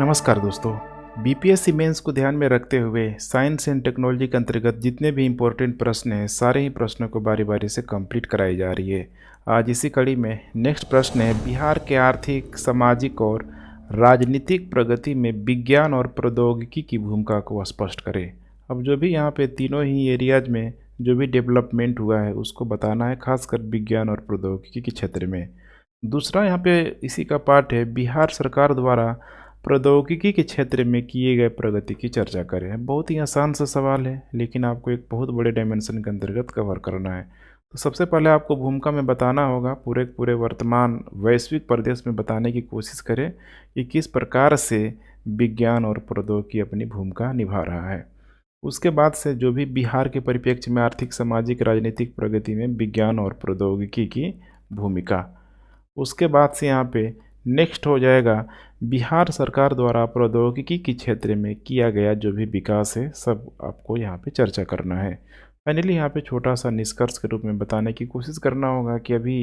नमस्कार दोस्तों। BPSC mains को ध्यान में रखते हुए साइंस एंड टेक्नोलॉजी के अंतर्गत जितने भी इम्पोर्टेंट प्रश्न हैं सारे ही प्रश्नों को बारी बारी से कंप्लीट कराई जा रही है। आज इसी कड़ी में नेक्स्ट प्रश्न है, बिहार के आर्थिक, सामाजिक और राजनीतिक प्रगति में विज्ञान और प्रौद्योगिकी की भूमिका को स्पष्ट करें। अब जो भी यहाँ पे तीनों ही एरियाज में जो भी डेवलपमेंट हुआ है उसको बताना है, खासकर विज्ञान और प्रौद्योगिकी के क्षेत्र में। दूसरा यहाँ पे इसी का पार्ट है, बिहार सरकार द्वारा प्रौद्योगिकी के क्षेत्र में किए गए प्रगति की चर्चा करें। बहुत ही आसान सा सवाल है, लेकिन आपको एक बहुत बड़े डायमेंशन के अंतर्गत कवर करना है। तो सबसे पहले आपको भूमिका में बताना होगा, पूरे पूरे वर्तमान वैश्विक परिदृश्य में बताने की कोशिश करें कि किस प्रकार से विज्ञान और प्रौद्योगिकी अपनी भूमिका निभा रहा है। उसके बाद से जो भी बिहार के परिप्रेक्ष्य में आर्थिक, सामाजिक, राजनीतिक प्रगति में विज्ञान और प्रौद्योगिकी की भूमिका। उसके बाद से यहाँ पे नेक्स्ट हो जाएगा, बिहार सरकार द्वारा प्रौद्योगिकी के क्षेत्र में किया गया जो भी विकास है सब आपको यहाँ पे चर्चा करना है। फाइनली यहाँ पे छोटा सा निष्कर्ष के रूप में बताने की कोशिश करना होगा कि अभी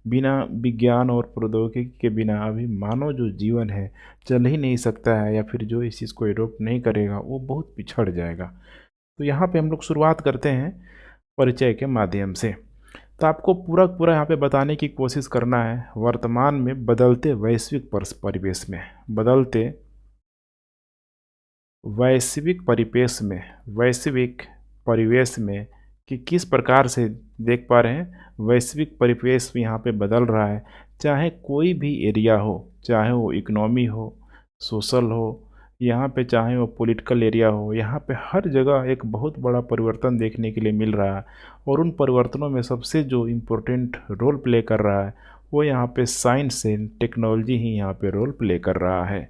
बिना विज्ञान और प्रौद्योगिकी के बिना अभी मानव जो जीवन है चल ही नहीं सकता है, या फिर जो इस चीज़ को एडोप्ट नहीं करेगा वो बहुत पिछड़ जाएगा। तो यहाँ पे हम लोग शुरुआत करते हैं परिचय के माध्यम से। तो आपको पूरा यहाँ पे बताने की कोशिश करना है, वर्तमान में बदलते वैश्विक परिवेश में, बदलते वैश्विक परिवेश में कि किस प्रकार से देख पा रहे हैं वैश्विक परिवेश यहाँ पे बदल रहा है। चाहे कोई भी एरिया हो, चाहे वो इकोनॉमी हो, सोशल हो, यहाँ पे चाहे वो पॉलिटिकल एरिया हो, यहाँ पे हर जगह एक बहुत बड़ा परिवर्तन देखने के लिए मिल रहा है। और उन परिवर्तनों में सबसे जो इम्पोर्टेंट रोल प्ले कर रहा है वो यहाँ पे साइंस एंड टेक्नोलॉजी ही यहाँ पे रोल प्ले कर रहा है।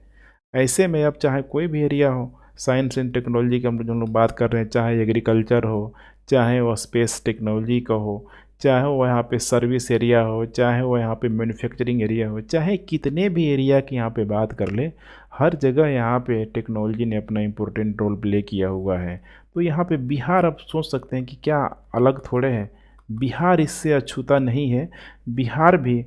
ऐसे में अब चाहे कोई भी एरिया हो, साइंस एंड टेक्नोलॉजी की हम लोग बात कर रहे हैं, चाहे एग्रीकल्चर हो, चाहे वो स्पेस टेक्नोलॉजी का हो, चाहे वो यहाँ पे सर्विस एरिया हो, चाहे वो यहाँ पे मैन्युफैक्चरिंग एरिया हो, चाहे कितने भी एरिया की यहाँ पे बात कर ले, हर जगह यहाँ पे टेक्नोलॉजी ने अपना इम्पोर्टेंट रोल प्ले किया हुआ है। तो यहाँ पे बिहार, आप सोच सकते हैं कि क्या अलग थोड़े हैं, बिहार इससे अछूता नहीं है। बिहार भी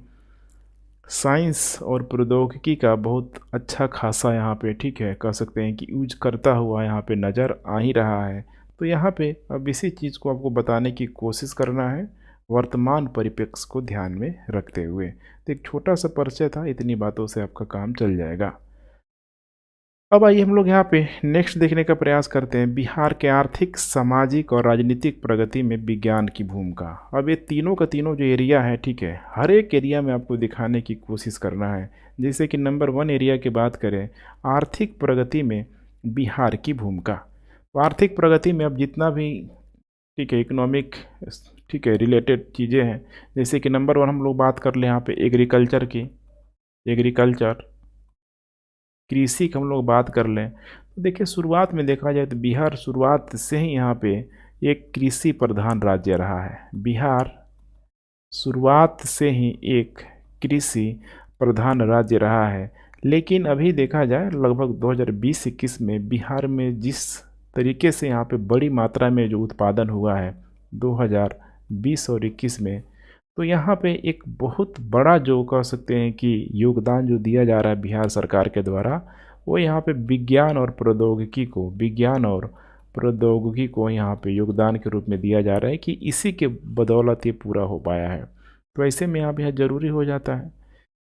साइंस और प्रौद्योगिकी का बहुत अच्छा खासा यहाँ पे, ठीक है, कह सकते हैं कि यूज करता हुआ यहाँ पे नज़र आ ही रहा है। तो यहाँ पे अब इसी चीज़ को आपको बताने की कोशिश करना है वर्तमान परिप्रेक्ष्य को ध्यान में रखते हुए। तो एक छोटा सा परिचय था, इतनी बातों से आपका काम चल जाएगा। अब आइए हम लोग यहाँ पे नेक्स्ट देखने का प्रयास करते हैं, बिहार के आर्थिक, सामाजिक और राजनीतिक प्रगति में विज्ञान की भूमिका। अब ये तीनों का तीनों जो एरिया है, ठीक है, हर एक एरिया में आपको दिखाने की कोशिश करना है। जैसे कि नंबर 1 एरिया की बात करें, आर्थिक प्रगति में बिहार की भूमिका। तो आर्थिक प्रगति में अब जितना भी, ठीक है, इकोनॉमिक, ठीक है, रिलेटेड चीज़ें हैं, जैसे कि नंबर 1 हम लोग बात कर लें यहाँ पे एग्रीकल्चर की, एग्रीकल्चर कृषि की हम लोग बात कर लें तो देखिए, शुरुआत में देखा जाए तो बिहार शुरुआत से ही यहाँ पे एक कृषि प्रधान राज्य रहा है। बिहार शुरुआत से ही एक कृषि प्रधान राज्य रहा है, लेकिन अभी देखा जाए लगभग 2020-21 में बिहार में जिस तरीके से यहाँ पे बड़ी मात्रा में जो उत्पादन हुआ है 2020 और 21 में, तो यहाँ पे एक बहुत बड़ा जो कह सकते हैं कि योगदान जो दिया जा रहा है बिहार सरकार के द्वारा, वो यहाँ पे विज्ञान और प्रौद्योगिकी को यहाँ पे योगदान के रूप में दिया जा रहा है कि इसी के बदौलत ये पूरा हो पाया है। तो ऐसे में यहाँ पे ज़रूरी हो जाता है।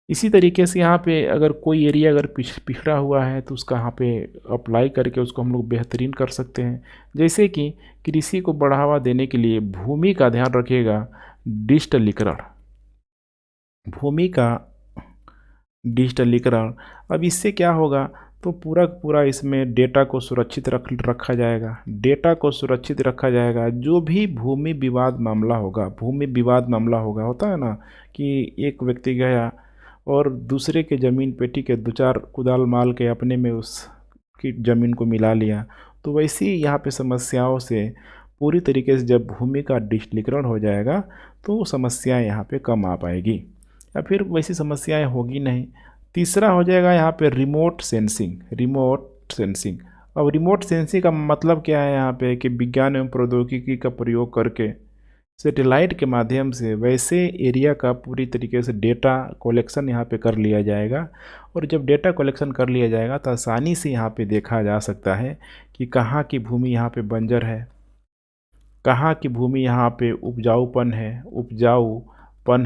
इसी तरीके से यहाँ पे अगर कोई एरिया अगर पिछड़ा हुआ है तो उसका यहाँ पे अप्लाई करके उसको हम लोग बेहतरीन कर सकते हैं। जैसे कि कृषि को बढ़ावा देने के लिए भूमि का ध्यान रखिएगा, डिजिटलीकरण, भूमि का डिजिटलीकरण। अब इससे क्या होगा, तो पूरा इसमें डेटा को सुरक्षित रखा जाएगा, डेटा को सुरक्षित रखा जाएगा। जो भी भूमि विवाद मामला होगा, होता है ना कि एक व्यक्ति गया और दूसरे के ज़मीन पे, ठीक है, 2-4 कुदाल माल के अपने में उसकी ज़मीन को मिला लिया, तो वैसी यहाँ पे समस्याओं से पूरी तरीके से जब भूमि का डिजिटलीकरण हो जाएगा तो वो समस्याएँ यहाँ पे कम आ पाएगी, या फिर वैसी समस्याएं होगी नहीं। तीसरा हो जाएगा यहाँ पे रिमोट सेंसिंग। अब रिमोट सेंसिंग का मतलब क्या है यहाँ पे कि विज्ञान एवं प्रौद्योगिकी का प्रयोग करके सैटेलाइट के माध्यम से वैसे एरिया का पूरी तरीके से डेटा कलेक्शन यहाँ पे कर लिया जाएगा। और जब डेटा कलेक्शन कर लिया जाएगा तो आसानी से यहाँ पे देखा जा सकता है कि कहाँ की भूमि यहाँ पे बंजर है, कहाँ की भूमि यहाँ पे उपजाऊपन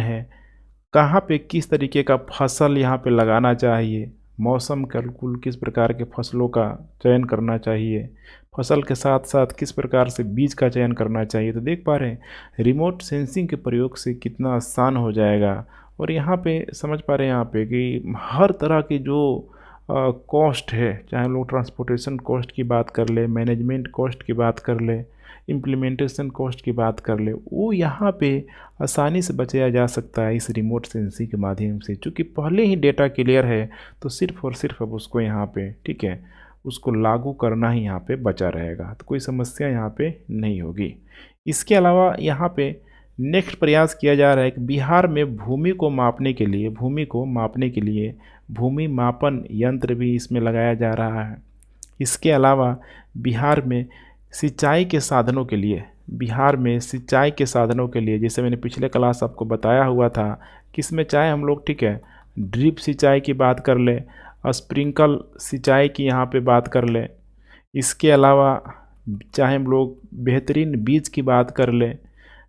है, कहाँ पे किस तरीके का फसल यहाँ पे लगाना चाहिए, मौसम के अनुकूल किस प्रकार के फसलों का चयन करना चाहिए, फसल के साथ साथ किस प्रकार से बीज का चयन करना चाहिए। तो देख पा रहे हैं रिमोट सेंसिंग के प्रयोग से कितना आसान हो जाएगा। और यहाँ पे समझ पा रहे हैं यहाँ पे कि हर तरह की जो कॉस्ट है, चाहे हम लोग ट्रांसपोर्टेशन कॉस्ट की बात कर ले, मैनेजमेंट कॉस्ट की बात कर ले, इम्प्लीमेंटेशन कॉस्ट की बात कर ले, वो यहाँ पे आसानी से बचाया जा सकता है इस रिमोट सेंसिंग के माध्यम से। चूँकि पहले ही डेटा क्लियर है तो सिर्फ और सिर्फ अब उसको यहाँ पे ठीक है उसको लागू करना ही यहाँ पे बचा रहेगा, तो कोई समस्या यहाँ पे नहीं होगी। इसके अलावा यहाँ पे नेक्स्ट प्रयास किया जा रहा है कि बिहार में भूमि को मापने के लिए भूमि मापन यंत्र भी इसमें लगाया जा रहा है। इसके अलावा बिहार में सिंचाई के साधनों के लिए जैसे मैंने पिछले क्लास आपको बताया हुआ था कि इसमें चाहे हम लोग ठीक है ड्रिप सिंचाई की बात कर ले, स्प्रिंकल सिंचाई की यहाँ पे बात कर ले, इसके अलावा चाहे हम लोग बेहतरीन बीज की बात कर ले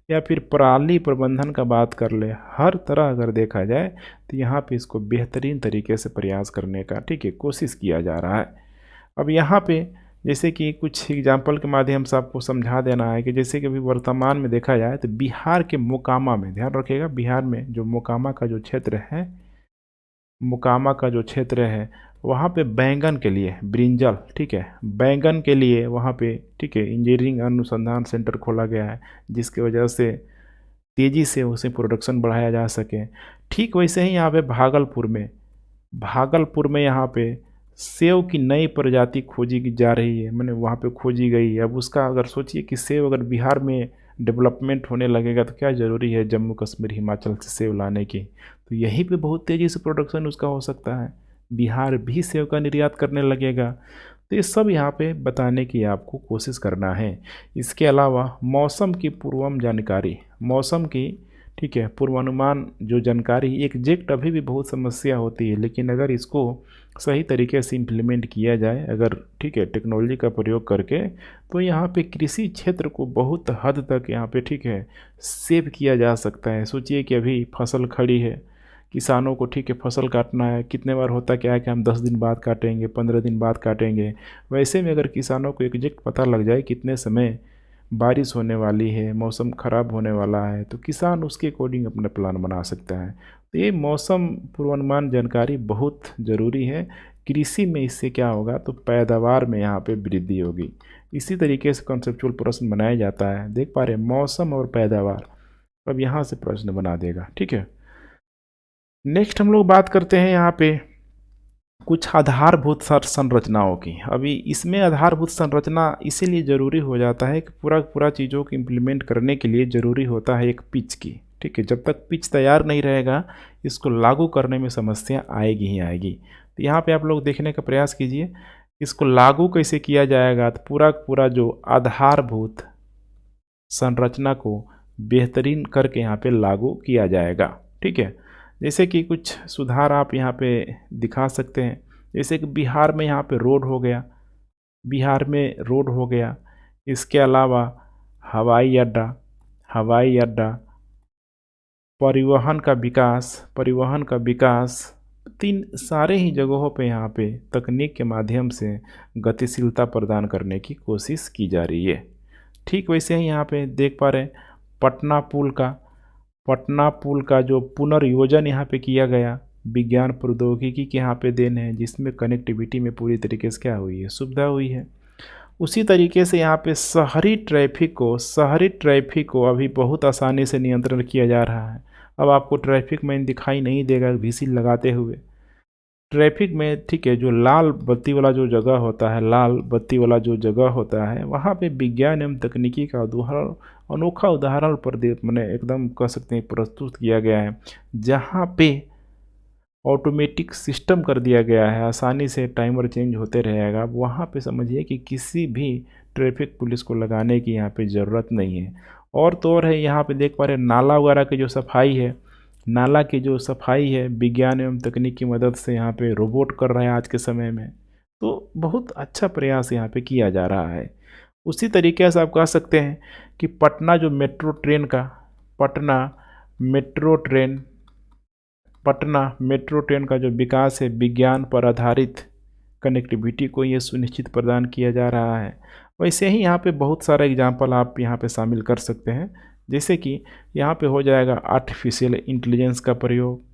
या फिर पराली प्रबंधन का बात कर ले, हर तरह अगर देखा जाए तो यहाँ पे इसको बेहतरीन तरीके से प्रयास करने का ठीक है कोशिश किया जा रहा है। अब यहाँ पे जैसे कि कुछ एग्जाम्पल के माध्यम से आपको समझा देना है कि जैसे कि अभी वर्तमान में देखा जाए तो बिहार के मोकामा में, ध्यान रखिएगा, बिहार में जो मोकामा का जो क्षेत्र है वहाँ पे बैंगन के लिए ब्रिंजल ठीक है बैंगन के लिए वहाँ पे ठीक है इंजीनियरिंग अनुसंधान सेंटर खोला गया है, जिसकी वजह से तेज़ी से उसे प्रोडक्शन बढ़ाया जा सके। ठीक वैसे ही यहाँ पे भागलपुर में यहाँ पे सेब की नई प्रजाति खोजी जा रही है, मैंने वहाँ पे खोजी गई है। अब उसका अगर सोचिए कि सेब अगर बिहार में डेवलपमेंट होने लगेगा तो क्या ज़रूरी है जम्मू कश्मीर हिमाचल से सेब लाने की, तो यहीं पे बहुत तेज़ी से प्रोडक्शन उसका हो सकता है, बिहार भी सेब का निर्यात करने लगेगा। तो ये सब यहाँ पे बताने की आपको कोशिश करना है। इसके अलावा मौसम की ठीक है पूर्वानुमान जो जानकारी एग्जैक्ट अभी भी बहुत समस्या होती है, लेकिन अगर इसको सही तरीके से इम्प्लीमेंट किया जाए अगर ठीक है टेक्नोलॉजी का प्रयोग करके, तो यहाँ पे कृषि क्षेत्र को बहुत हद तक यहाँ पे ठीक है सेव किया जा सकता है। सोचिए कि अभी फसल खड़ी है, किसानों को ठीक है फसल काटना है, कितने बार होता क्या है कि हम 10 दिन बाद काटेंगे, 15 दिन बाद काटेंगे। वैसे में अगर किसानों को एग्जैक्ट पता लग जाए कितने समय बारिश होने वाली है, मौसम ख़राब होने वाला है, तो किसान उसके अकॉर्डिंग अपना प्लान बना सकता है। तो ये मौसम पूर्वानुमान जानकारी बहुत ज़रूरी है कृषि में। इससे क्या होगा तो पैदावार में यहाँ पे वृद्धि होगी। इसी तरीके से कॉन्सेप्चुअल प्रश्न बनाया जाता है, देख पा रहे हैं मौसम और पैदावार। अब यहाँ से प्रश्न बना देगा, ठीक है। नेक्स्ट हम लोग बात करते हैं यहाँ पे कुछ आधारभूत संरचनाओं की। अभी इसमें आधारभूत संरचना इसीलिए ज़रूरी हो जाता है कि पूरा चीज़ों को इम्प्लीमेंट करने के लिए ज़रूरी होता है एक पिच की, ठीक है। जब तक पिच तैयार नहीं रहेगा इसको लागू करने में समस्या आएगी ही आएगी। तो यहाँ पे आप लोग देखने का प्रयास कीजिए इसको लागू कैसे किया जाएगा। तो पूरा जो आधारभूत संरचना को बेहतरीन करके यहाँ पे लागू किया जाएगा, ठीक है। जैसे कि कुछ सुधार आप यहाँ पे दिखा सकते हैं, जैसे कि बिहार में यहाँ पे रोड हो गया। इसके अलावा हवाई अड्डा, परिवहन का विकास, तीन सारे ही जगहों पे यहाँ पे तकनीक के माध्यम से गतिशीलता प्रदान करने की कोशिश की जा रही है। ठीक वैसे ही यहाँ पे देख पा रहे हैं पटना पुल का जो पुनर्योजन यहाँ पे किया गया, विज्ञान प्रौद्योगिकी के यहाँ पे देन है, जिसमें कनेक्टिविटी में पूरी तरीके से क्या हुई है, सुविधा हुई है। उसी तरीके से यहाँ पे शहरी ट्रैफिक को अभी बहुत आसानी से नियंत्रण किया जा रहा है। अब आपको ट्रैफिक में दिखाई नहीं देगा व्हीसिल लगाते हुए ट्रैफिक में, ठीक है। जो लाल बत्ती वाला जो जगह होता है वहाँ पे विज्ञान एवं तकनीकी का अनोखा उदाहरण मैंने एकदम कह सकते हैं प्रस्तुत किया गया है, जहाँ पे ऑटोमेटिक सिस्टम कर दिया गया है, आसानी से टाइमर चेंज होते रहेगा। वहाँ पे समझिए कि किसी भी ट्रैफिक पुलिस को लगाने की यहाँ पे ज़रूरत नहीं है। और तो और है, यहाँ पे देख पा रहे हैं नाला वगैरह की जो सफाई है, नाला की जो सफाई है विज्ञान एवं तकनीक की मदद से यहाँ पे रोबोट कर रहे हैं आज के समय में। तो बहुत अच्छा प्रयास यहाँ पे किया जा रहा है। उसी तरीके से आप कह सकते हैं कि पटना मेट्रो ट्रेन का जो विकास है विज्ञान पर आधारित कनेक्टिविटी को ये सुनिश्चित प्रदान किया जा रहा है। वैसे ही यहाँ पे बहुत सारे एग्जाम्पल आप यहाँ पे शामिल कर सकते हैं, जैसे कि यहाँ पे हो जाएगा आर्टिफिशियल इंटेलिजेंस का प्रयोग,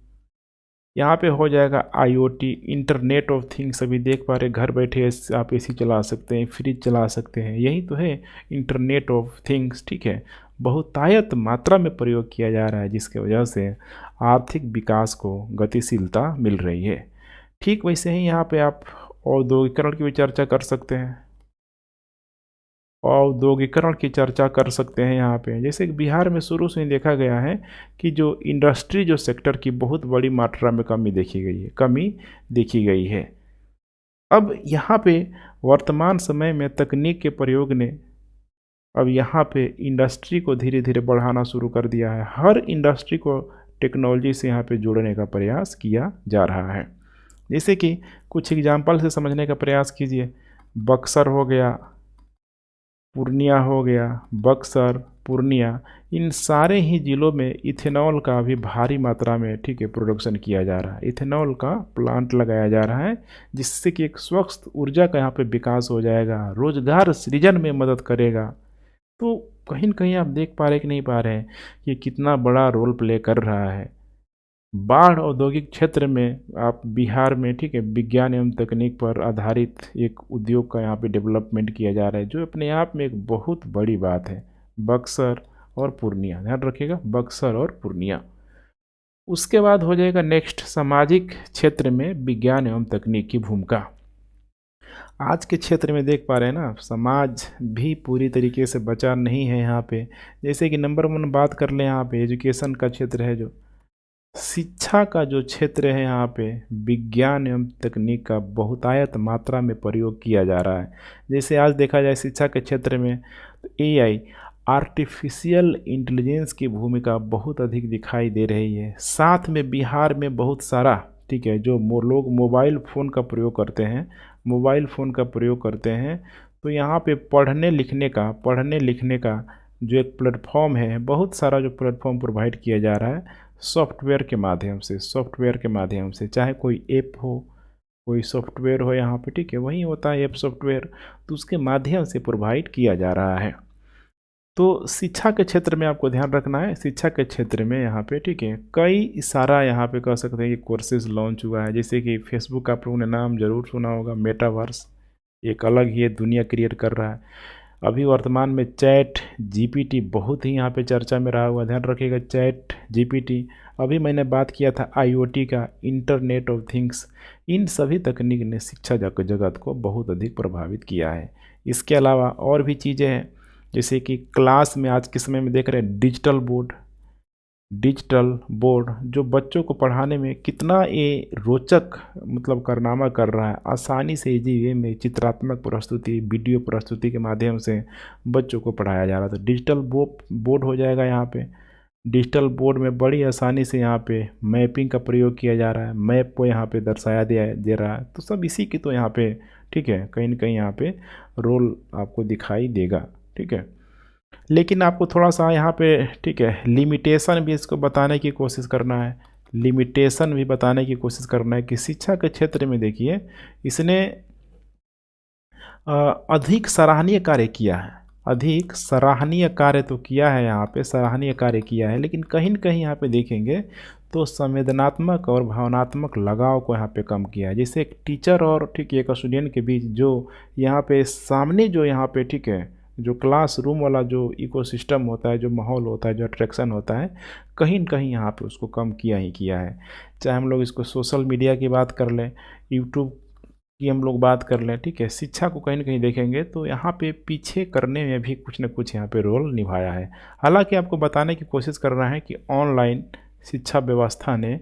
यहाँ पे हो जाएगा आईओटी इंटरनेट ऑफ थिंग्स। अभी देख पा रहे घर बैठे आप एसी चला सकते हैं, फ्रिज चला सकते हैं, यही तो है इंटरनेट ऑफ थिंग्स। ठीक है, बहुतायत मात्रा में प्रयोग किया जा रहा है जिसके वजह से आर्थिक विकास को गतिशीलता मिल रही है। ठीक वैसे ही यहाँ पे आप औद्योगिकरण की भी चर्चा कर सकते हैं, औद्योगिकरण की चर्चा कर सकते हैं यहाँ पे। जैसे कि बिहार में शुरू से ही देखा गया है कि जो इंडस्ट्री जो सेक्टर की बहुत बड़ी मात्रा में कमी देखी गई है। अब यहाँ पे वर्तमान समय में तकनीक के प्रयोग ने अब यहाँ पे इंडस्ट्री को धीरे धीरे बढ़ाना शुरू कर दिया है। हर इंडस्ट्री को टेक्नोलॉजी से यहाँ पे जोड़ने का प्रयास किया जा रहा है। जैसे कि कुछ एग्जाम्पल से समझने का प्रयास कीजिए। बक्सर हो गया, पूर्णिया हो गया, बक्सर, पूर्णिया, इन सारे ही ज़िलों में इथेनॉल का भी भारी मात्रा में ठीक है प्रोडक्शन किया जा रहा है। इथेनॉल का प्लांट लगाया जा रहा है जिससे कि एक स्वच्छ ऊर्जा का यहाँ पे विकास हो जाएगा, रोजगार सृजन में मदद करेगा। तो कहीं न कहीं आप देख पा रहे कि नहीं पा रहे हैं कि कितना बड़ा रोल प्ले कर रहा है। बाढ़ औद्योगिक क्षेत्र में आप बिहार में ठीक है विज्ञान एवं तकनीक पर आधारित एक उद्योग का यहाँ पे डेवलपमेंट किया जा रहा है, जो अपने आप में एक बहुत बड़ी बात है। बक्सर और पूर्णिया, ध्यान रखिएगा, बक्सर और पूर्णिया। उसके बाद हो जाएगा नेक्स्ट, सामाजिक क्षेत्र में विज्ञान एवं तकनीक की भूमिका। आज के क्षेत्र में देख पा रहे हैं ना, समाज भी पूरी तरीके से बचा नहीं है यहाँ पे। जैसे कि नंबर 1 बात कर लें, यहाँ पे एजुकेशन का क्षेत्र है, जो शिक्षा का जो क्षेत्र है यहाँ पे विज्ञान एवं तकनीक का बहुतायत मात्रा में प्रयोग किया जा रहा है। जैसे आज देखा जाए शिक्षा के क्षेत्र में तो एआई आर्टिफिशियल इंटेलिजेंस की भूमिका बहुत अधिक दिखाई दे रही है। साथ में बिहार में बहुत सारा ठीक है जो लोग मोबाइल फ़ोन का प्रयोग करते हैं, तो यहाँ पे पढ़ने लिखने का जो एक प्लेटफॉर्म है, बहुत सारा जो प्लेटफॉर्म प्रोवाइड किया जा रहा है सॉफ्टवेयर के माध्यम से, चाहे कोई ऐप हो, कोई सॉफ्टवेयर हो यहाँ पे ठीक है, वही होता है ऐप सॉफ्टवेयर, तो उसके माध्यम से प्रोवाइड किया जा रहा है। तो शिक्षा के क्षेत्र में आपको ध्यान रखना है, शिक्षा के क्षेत्र में यहाँ पे ठीक है कई सारा यहाँ पे कह सकते हैं कि कोर्सेज लॉन्च हुआ है। जैसे कि फेसबुक का आप लोगों ने नाम जरूर सुना होगा, मेटावर्स एक अलग ही दुनिया क्रिएट कर रहा है। अभी वर्तमान में चैट जीपीटी बहुत ही यहाँ पे चर्चा में रहा हुआ, ध्यान रखिएगा चैट जीपीटी। अभी मैंने बात किया था आईओटी का, इंटरनेट ऑफ थिंग्स। इन सभी तकनीक ने शिक्षा जगत को बहुत अधिक प्रभावित किया है। इसके अलावा और भी चीज़ें हैं, जैसे कि क्लास में आज के समय में देख रहे हैं डिजिटल बोर्ड जो बच्चों को पढ़ाने में कितना ये रोचक मतलब कारनामा कर रहा है। आसानी से इजी वे में चित्रात्मक प्रस्तुति, वीडियो प्रस्तुति के माध्यम से बच्चों को पढ़ाया जा रहा है। तो डिजिटल बोर्ड हो जाएगा यहाँ पे। डिजिटल बोर्ड में बड़ी आसानी से यहाँ पे मैपिंग का प्रयोग किया जा रहा है, मैप को यहाँ पे दर्शाया दे रहा है। तो सब इसी की तो यहाँ पे ठीक है कहीं न कहीं यहाँ पे रोल आपको दिखाई देगा, ठीक है। लेकिन आपको थोड़ा सा यहाँ पे ठीक है लिमिटेशन भी इसको बताने की कोशिश करना है, कि शिक्षा के क्षेत्र में देखिए इसने अधिक सराहनीय कार्य किया है, यहाँ पे सराहनीय कार्य किया है। लेकिन कहीं न कहीं यहाँ पे देखेंगे तो संवेदनात्मक और भावनात्मक लगाव को यहाँ पे कम किया है। जैसे एक टीचर और ठीक एक स्टूडेंट के बीच जो यहाँ पे सामने जो यहाँ पे ठीक है जो क्लासरूम वाला जो इकोसिस्टम होता है, जो माहौल होता है, जो अट्रैक्शन होता है, कहीं न कहीं यहाँ पे उसको कम किया है। चाहे हम लोग इसको सोशल मीडिया की बात कर लें, यूट्यूब की हम लोग बात कर लें, ठीक है, शिक्षा को कहीं न कहीं देखेंगे तो यहाँ पे पीछे करने में भी कुछ न कुछ यहाँ पे रोल निभाया है। हालांकि आपको बताने की कोशिश कर रहा है कि ऑनलाइन शिक्षा व्यवस्था ने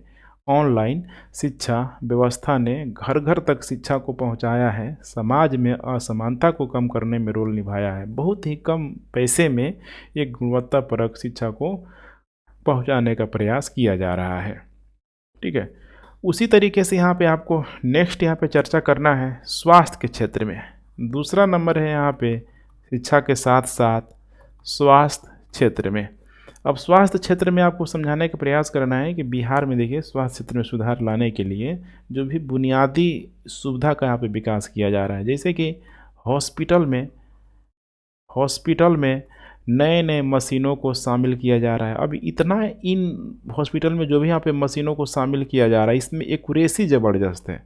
ऑनलाइन शिक्षा व्यवस्था ने घर घर तक शिक्षा को पहुंचाया है, समाज में असमानता को कम करने में रोल निभाया है। बहुत ही कम पैसे में एक गुणवत्तापरक शिक्षा को पहुंचाने का प्रयास किया जा रहा है। ठीक है, उसी तरीके से यहाँ पे आपको नेक्स्ट यहाँ पे चर्चा करना है स्वास्थ्य के क्षेत्र में। दूसरा नंबर है यहाँ पे शिक्षा के साथ साथ स्वास्थ्य क्षेत्र में। अब स्वास्थ्य क्षेत्र में आपको समझाने का प्रयास करना है कि बिहार में देखिए स्वास्थ्य क्षेत्र में सुधार लाने के लिए जो भी बुनियादी सुविधा का यहाँ पे विकास किया जा रहा है, जैसे कि हॉस्पिटल में नए नए मशीनों को शामिल किया जा रहा है। अब इतना इन हॉस्पिटल में जो भी यहाँ पे मशीनों को शामिल किया जा रहा है, इसमें एक्यूरेसी ज़बरदस्त है।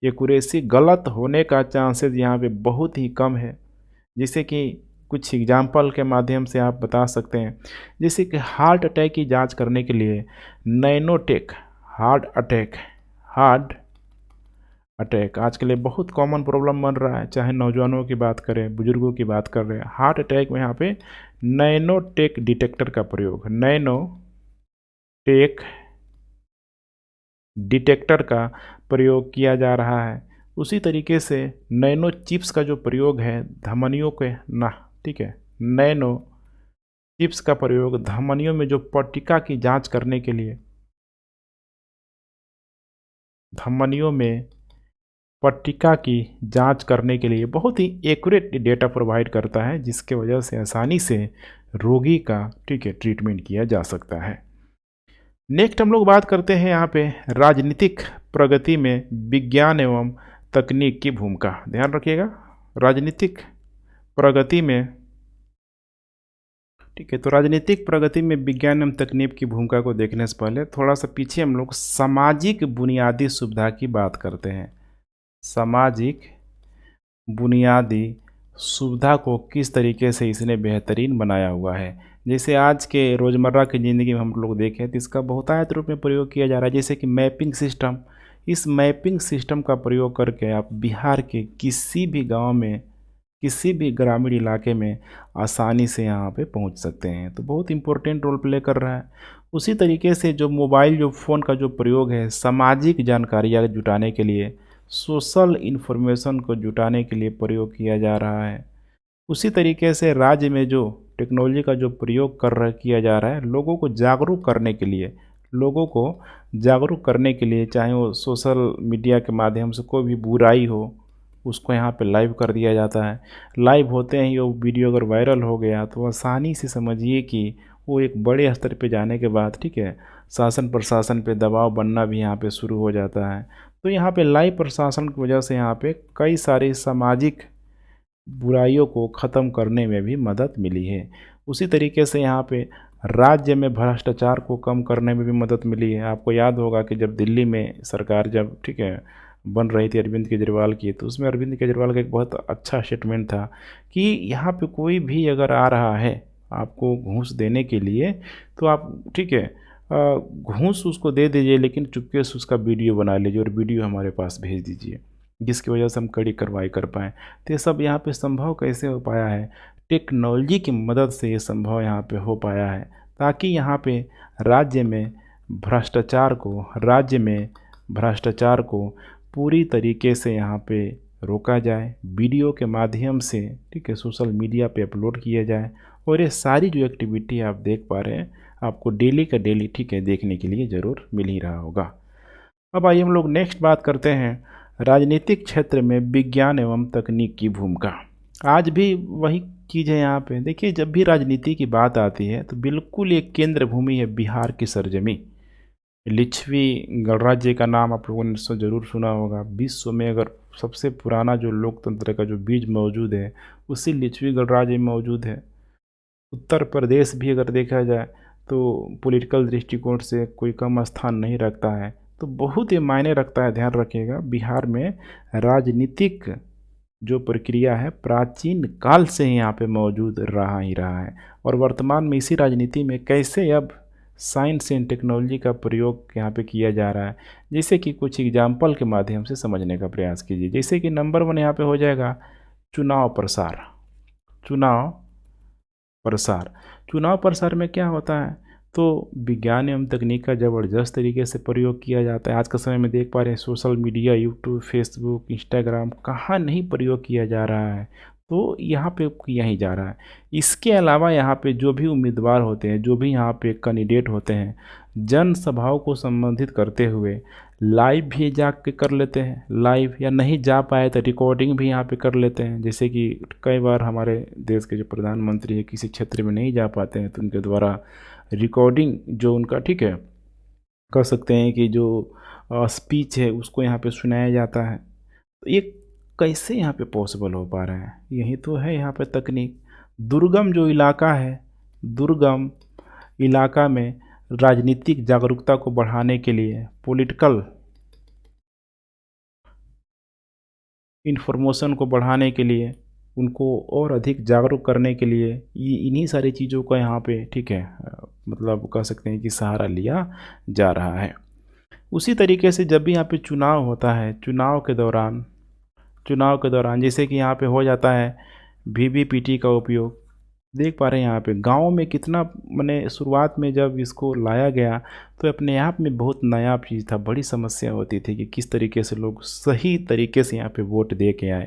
एक्यूरेसी गलत होने का चांसेस यहाँ पे बहुत ही कम है। जैसे कि कुछ एग्जाम्पल के माध्यम से आप बता सकते हैं, जैसे कि हार्ट अटैक की जांच करने के लिए नैनोटेक हार्ट अटैक आजकल बहुत कॉमन प्रॉब्लम बन रहा है, चाहे नौजवानों की बात करें, बुजुर्गों की बात कर रहे हैं। हार्ट अटैक में यहाँ पे नैनोटेक डिटेक्टर का प्रयोग, नैनोटेक डिटेक्टर का प्रयोग किया जा रहा है। उसी तरीके से नैनो चिप्स का जो प्रयोग है धमनियों के ना, ठीक है, नैनो चिप्स का प्रयोग धमनियों में जो पट्टिका की जांच करने के लिए, धमनियों में पट्टिका की जांच करने के लिए बहुत ही एक्यूरेट डेटा प्रोवाइड करता है, जिसके वजह से आसानी से रोगी का, ठीक है, ट्रीटमेंट किया जा सकता है। नेक्स्ट हम लोग बात करते हैं यहाँ पे राजनीतिक प्रगति में विज्ञान एवं तकनीक की भूमिका। ध्यान रखिएगा, राजनीतिक प्रगति में, ठीक है, तो राजनीतिक प्रगति में विज्ञान एवं तकनीक की भूमिका को देखने से पहले थोड़ा सा पीछे हम लोग सामाजिक बुनियादी सुविधा की बात करते हैं। सामाजिक बुनियादी सुविधा को किस तरीके से इसने बेहतरीन बनाया हुआ है। जैसे आज के रोज़मर्रा की ज़िंदगी में हम लोग देखें तो इसका बहुतायत रूप में प्रयोग किया जा रहा है, जैसे कि मैपिंग सिस्टम। इस मैपिंग सिस्टम का प्रयोग करके आप बिहार के किसी भी गांव में, किसी भी ग्रामीण इलाके में आसानी से यहाँ पे पहुँच सकते हैं, तो बहुत इम्पोर्टेंट रोल प्ले कर रहा है। उसी तरीके से जो मोबाइल, जो फ़ोन का जो प्रयोग है सामाजिक जानकारियाँ जुटाने के लिए, सोशल इन्फॉर्मेशन को जुटाने के लिए प्रयोग किया जा रहा है। उसी तरीके से राज्य में जो टेक्नोलॉजी का जो प्रयोग किया जा रहा है लोगों को जागरूक करने के लिए, चाहे वो सोशल मीडिया के माध्यम से कोई भी बुराई हो उसको यहाँ पे लाइव कर दिया जाता है। लाइव होते ही वो वीडियो अगर वायरल हो गया तो आसानी से समझिए कि वो एक बड़े स्तर पे जाने के बाद, ठीक है, शासन प्रशासन पे दबाव बनना भी यहाँ पे शुरू हो जाता है। तो यहाँ पे लाइव प्रशासन की वजह से यहाँ पे कई सारी सामाजिक बुराइयों को ख़त्म करने में भी मदद मिली है। उसी तरीके से यहाँ पे राज्य में भ्रष्टाचार को कम करने में भी मदद मिली है। आपको याद होगा कि जब दिल्ली में सरकार जब, ठीक है, बन रही थी अरविंद केजरीवाल की, तो उसमें अरविंद केजरीवाल का एक बहुत अच्छा स्टेटमेंट था कि यहाँ पे कोई भी अगर आ रहा है आपको घूस देने के लिए तो आप, ठीक है, घूस उसको दे दीजिए, लेकिन चुपके से उसका वीडियो बना लीजिए और वीडियो हमारे पास भेज दीजिए, जिसकी वजह से हम कड़ी कार्रवाई कर पाएँ। तो ये सब यहाँ पे संभव कैसे हो पाया है? टेक्नोलॉजी की मदद से ये संभव यहाँ पे हो पाया है, ताकि यहाँ पे राज्य में भ्रष्टाचार को पूरी तरीके से यहाँ पे रोका जाए, वीडियो के माध्यम से, ठीक है, सोशल मीडिया पे अपलोड किया जाए। और ये सारी जो एक्टिविटी आप देख पा रहे हैं आपको डेली का डेली, ठीक है, देखने के लिए ज़रूर मिल ही रहा होगा। अब आइए हम लोग नेक्स्ट बात करते हैं राजनीतिक क्षेत्र में विज्ञान एवं तकनीक की भूमिका। आज भी वही चीज़ है यहाँ पे। देखिए, जब भी राजनीति की बात आती है तो बिल्कुल एक केंद्र भूमि है बिहार की सरजमी। लिच्छवी गणराज्य का नाम आप लोगों ने ज़रूर सुना होगा। विश्व में अगर सबसे पुराना जो लोकतंत्र का जो बीज मौजूद है उसी लिच्छवी गणराज्य में मौजूद है। उत्तर प्रदेश भी अगर देखा जाए तो पॉलिटिकल दृष्टिकोण से कोई कम स्थान नहीं रखता है, तो बहुत ही मायने रखता है। ध्यान रखिएगा, बिहार में राजनीतिक जो प्रक्रिया है प्राचीन काल से ही यहाँ पे मौजूद रहा है, और वर्तमान में इसी राजनीति में कैसे अब साइंस एंड टेक्नोलॉजी का प्रयोग यहाँ पे किया जा रहा है। जैसे कि कुछ एग्जाम्पल के माध्यम से समझने का प्रयास कीजिए। जैसे कि नंबर 1 यहाँ पे हो जाएगा चुनाव प्रसार। चुनाव प्रसार में क्या होता है? तो विज्ञान एवं तकनीक का ज़बरदस्त तरीके से प्रयोग किया जाता है। आज के समय में देख पा रहे हैं social media, YouTube, Facebook, Instagram कहाँ नहीं प्रयोग किया जा रहा है, तो यहाँ पे किया ही जा रहा है। इसके अलावा यहाँ पे जो भी उम्मीदवार होते हैं, जो भी यहाँ पे कैंडिडेट होते हैं, जनसभाओं को संबोधित करते हुए लाइव भी जा के कर लेते हैं, लाइव, या नहीं जा पाए तो रिकॉर्डिंग भी यहाँ पे कर लेते हैं। जैसे कि कई बार हमारे देश के जो प्रधानमंत्री है किसी क्षेत्र में नहीं जा पाते हैं, तो उनके द्वारा रिकॉर्डिंग जो उनका, ठीक है, कर सकते हैं कि जो स्पीच है उसको यहाँ पे सुनाया जाता है। तो ये कैसे यहाँ पे पॉसिबल हो पा रहा है? यही तो है यहाँ पे तकनीक। दुर्गम जो इलाका है, दुर्गम इलाका में राजनीतिक जागरूकता को बढ़ाने के लिए, पॉलिटिकल इन्फॉर्मेशन को बढ़ाने के लिए, उनको और अधिक जागरूक करने के लिए ये इन्हीं सारी चीज़ों का यहाँ पे, ठीक है, मतलब कह सकते हैं कि सहारा लिया जा रहा है। उसी तरीके से जब भी यहाँ पे चुनाव होता है, चुनाव के दौरान जैसे कि यहाँ पे हो जाता है वीवीपीटी का उपयोग, देख पा रहे हैं यहाँ पे गाँव में कितना, मैंने शुरुआत में जब इसको लाया गया तो अपने आप में बहुत नया चीज़ था। बड़ी समस्या होती थी कि किस तरीके से लोग सही तरीके से यहाँ पे वोट दे के आए।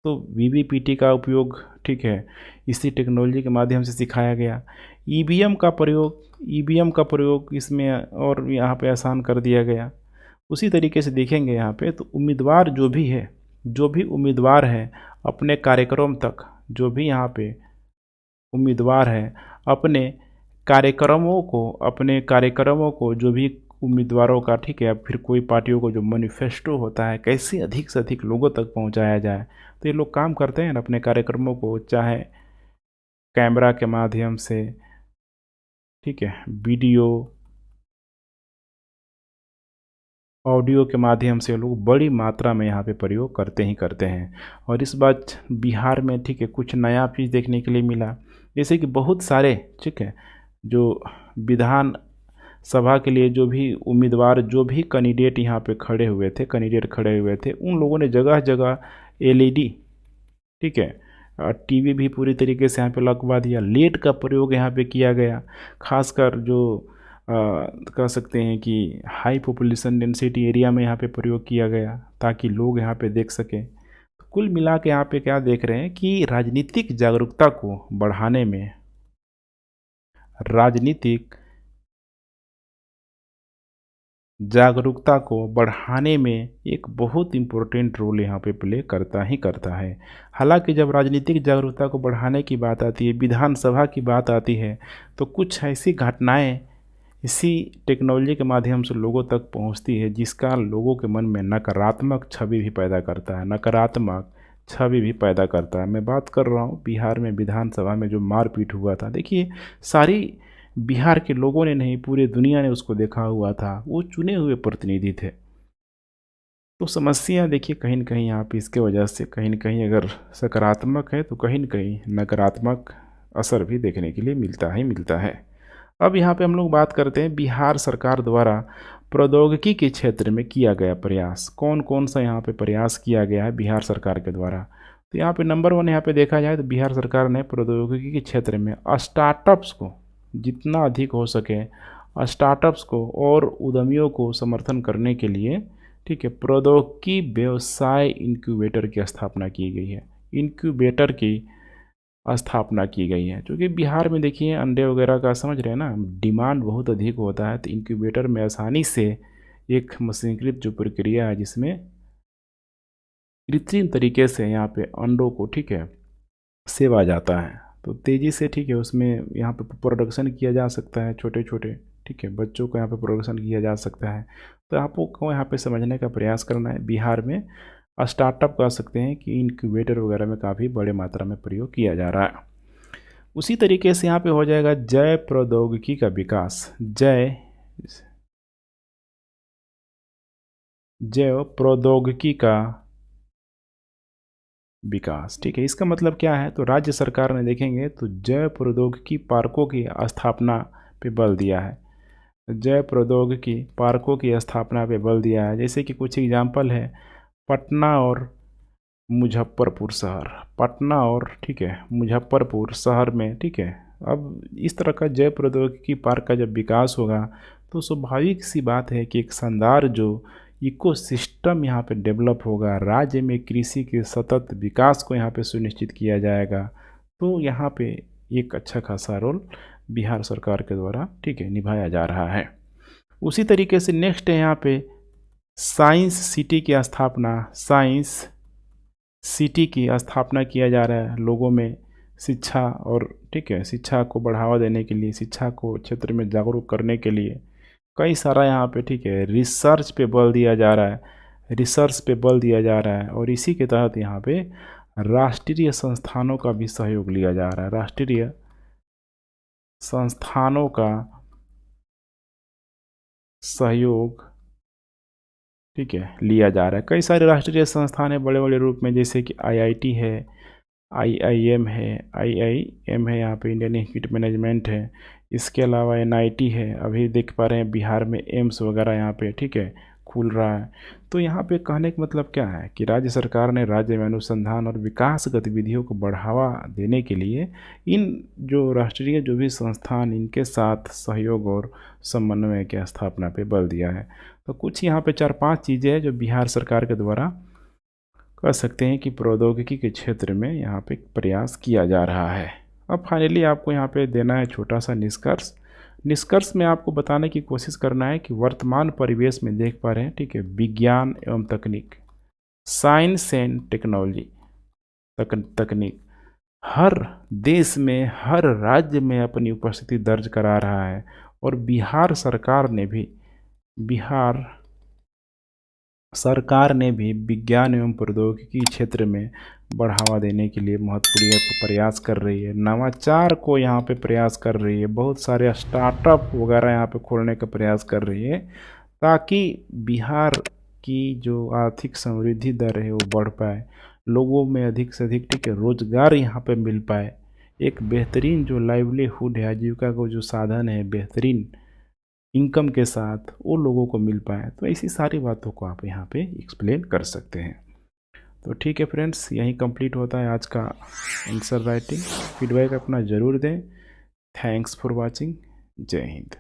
तो वीवीपीटी का उपयोग, ठीक है, इसी टेक्नोलॉजी के माध्यम से सिखाया गया। ईवीएम का प्रयोग इसमें और यहाँ पे आसान कर दिया गया। उसी तरीके से देखेंगे यहाँ पे तो उम्मीदवार जो भी उम्मीदवार है अपने कार्यक्रम तक, जो भी यहाँ पे उम्मीदवार है अपने कार्यक्रमों को जो भी उम्मीदवारों का, ठीक है, या फिर कोई पार्टियों को जो मैनिफेस्टो होता है कैसे अधिक से अधिक लोगों तक पहुंचाया जाए, तो ये लोग काम करते हैं ना अपने कार्यक्रमों को, चाहे कैमरा के माध्यम से, ठीक है, वीडियो, ऑडियो के माध्यम से लोग बड़ी मात्रा में यहाँ पे प्रयोग करते ही करते हैं। और इस बात बिहार में, ठीक है, कुछ नया चीज़ देखने के लिए मिला, जैसे कि बहुत सारे, ठीक है, जो विधान सभा के लिए जो भी उम्मीदवार, जो भी कैंडिडेट यहाँ पे खड़े हुए थे, उन लोगों ने जगह जगह एलईडी, ठीक है, टीवी भी पूरी तरीके से यहाँ पे लगवा दिया। लेट का प्रयोग यहाँ पे किया गया, खासकर जो कह सकते हैं कि हाई पॉपुलेशन डेंसिटी एरिया में यहाँ पे प्रयोग किया गया ताकि लोग यहाँ पे देख सकें। तो कुल मिला के यहाँ पे क्या देख रहे हैं कि राजनीतिक जागरूकता को बढ़ाने में एक बहुत इम्पोर्टेंट रोल यहाँ पे प्ले करता ही करता है। हालांकि जब राजनीतिक जागरूकता को बढ़ाने की बात आती है, विधानसभा की बात आती है, तो कुछ ऐसी घटनाएं इसी टेक्नोलॉजी के माध्यम से लोगों तक पहुंचती है जिसका लोगों के मन में नकारात्मक छवि भी पैदा करता है। मैं बात कर रहा हूँ बिहार में विधानसभा में जो मारपीट हुआ था। देखिए, सारी बिहार के लोगों ने नहीं, पूरे दुनिया ने उसको देखा हुआ था, वो चुने हुए प्रतिनिधि थे। तो समस्या देखिए कहीं न कहीं यहाँ पे इसके वजह से कहीं न कहीं अगर सकारात्मक है तो कहीं न कहीं नकारात्मक असर भी देखने के लिए मिलता ही मिलता है। अब यहाँ पे हम लोग बात करते हैं बिहार सरकार द्वारा प्रौद्योगिकी के क्षेत्र में किया गया प्रयास। कौन कौन सा यहाँ पे प्रयास किया गया है बिहार सरकार के द्वारा? तो यहाँ पे नंबर 1 यहाँ पे देखा जाए तो बिहार सरकार ने प्रौद्योगिकी के क्षेत्र में स्टार्टअप्स को जितना अधिक हो सके, स्टार्टअप्स को और उद्यमियों को समर्थन करने के लिए, ठीक है, प्रौद्योगिकी व्यवसाय इंक्यूबेटर की स्थापना की गई है। इंक्यूबेटर की स्थापना की गई है क्योंकि बिहार में देखिए अंडे वगैरह का, समझ रहे हैं ना, डिमांड बहुत अधिक होता है। तो इंक्यूबेटर में आसानी से एक मशीनीकृत जो प्रक्रिया है जिसमें कृत्रिम तरीके से यहाँ पे अंडों को, ठीक है, सेवा जाता है, तो तेज़ी से, ठीक है, उसमें यहाँ पे प्रोडक्शन किया जा सकता है, छोटे छोटे, ठीक है, बच्चों को यहाँ पे प्रोडक्शन किया जा सकता है। तो आपको यहाँ पे समझने का प्रयास करना है, बिहार में स्टार्टअप कह सकते हैं कि इनक्यूबेटर वगैरह में काफ़ी बड़े मात्रा में प्रयोग किया जा रहा है। उसी तरीके से यहाँ पे हो जाएगा जय प्रौद्योगिकी का विकास, जय प्रौद्योगिकी का विकास, ठीक है। इसका मतलब क्या है? तो राज्य सरकार ने देखेंगे तो जय प्रौद्योगिकी पार्कों की स्थापना पे बल दिया है। जय प्रौद्योगिकी पार्कों की स्थापना पे बल दिया है। जैसे कि कुछ एग्जाम्पल है, पटना और मुजफ्फरपुर शहर, ठीक है, मुजफ्फरपुर शहर में, ठीक है, अब इस तरह का जैव प्रौद्योगिकी पार्क का जब विकास होगा तो स्वाभाविक सी बात है कि एक शानदार जो इकोसिस्टम यहाँ पे डेवलप होगा, राज्य में कृषि के सतत विकास को यहाँ पे सुनिश्चित किया जाएगा। तो यहाँ पे एक अच्छा खासा रोल बिहार सरकार के द्वारा ठीक है निभाया जा रहा है। उसी तरीके से नेक्स्ट है यहाँ पे साइंस सिटी की स्थापना। साइंस सिटी की स्थापना किया जा रहा है लोगों में शिक्षा और ठीक है शिक्षा को बढ़ावा देने के लिए, शिक्षा को क्षेत्र में जागरूक करने के लिए कई सारा यहाँ पे ठीक है रिसर्च पे बल दिया जा रहा है, रिसर्च पे बल दिया जा रहा है। और इसी के तहत यहाँ पे राष्ट्रीय संस्थानों का भी सहयोग लिया जा रहा है, राष्ट्रीय संस्थानों का सहयोग ठीक है लिया जा रहा है। कई सारे राष्ट्रीय संस्थान हैं बड़े बड़े रूप में, जैसे कि आईआईटी है, आईआईएम है, आईआईएम है यहाँ पे इंडियन इंस्टीट्यूट मैनेजमेंट है। इसके अलावा एनआईटी है, अभी देख पा रहे हैं बिहार में एम्स वगैरह यहाँ पे ठीक है खुल रहा है। तो यहाँ पे कहने का मतलब क्या है कि राज्य सरकार ने राज्य में अनुसंधान और विकास गतिविधियों को बढ़ावा देने के लिए इन जो राष्ट्रीय जो भी संस्थान इनके साथ सहयोग और समन्वय की स्थापना पे बल दिया है। तो कुछ यहाँ पे 4-5 चीज़ें हैं जो बिहार सरकार के द्वारा कह सकते हैं कि प्रौद्योगिकी के क्षेत्र में यहाँ पे प्रयास किया जा रहा है। अब फाइनली आपको यहाँ पे देना है छोटा सा निष्कर्ष। निष्कर्ष में आपको बताने की कोशिश करना है कि वर्तमान परिवेश में देख पा रहे हैं ठीक है विज्ञान एवं तकनीक, साइंस एंड टेक्नोलॉजी तकनीक हर देश में हर राज्य में अपनी उपस्थिति दर्ज करा रहा है। और बिहार सरकार ने भी विज्ञान एवं प्रौद्योगिकी क्षेत्र में बढ़ावा देने के लिए महत्वपूर्ण प्रयास कर रही है, नवाचार को यहाँ पे प्रयास कर रही है, बहुत सारे स्टार्टअप वगैरह यहाँ पे खोलने का प्रयास कर रही है ताकि बिहार की जो आर्थिक समृद्धि दर है वो बढ़ पाए, लोगों में अधिक से अधिक ठीक है रोजगार यहाँ पे मिल पाए, एक बेहतरीन जो लाइवलीहुड है आजीविका को जो साधन है बेहतरीन इनकम के साथ वो लोगों को मिल पाए। तो ऐसी सारी बातों को आप यहाँ पे एक्सप्लेन कर सकते हैं। तो ठीक है फ्रेंड्स, यहीं कंप्लीट होता है आज का आंसर राइटिंग। फीडबैक अपना ज़रूर दें। Thanks for watching. जय हिंद।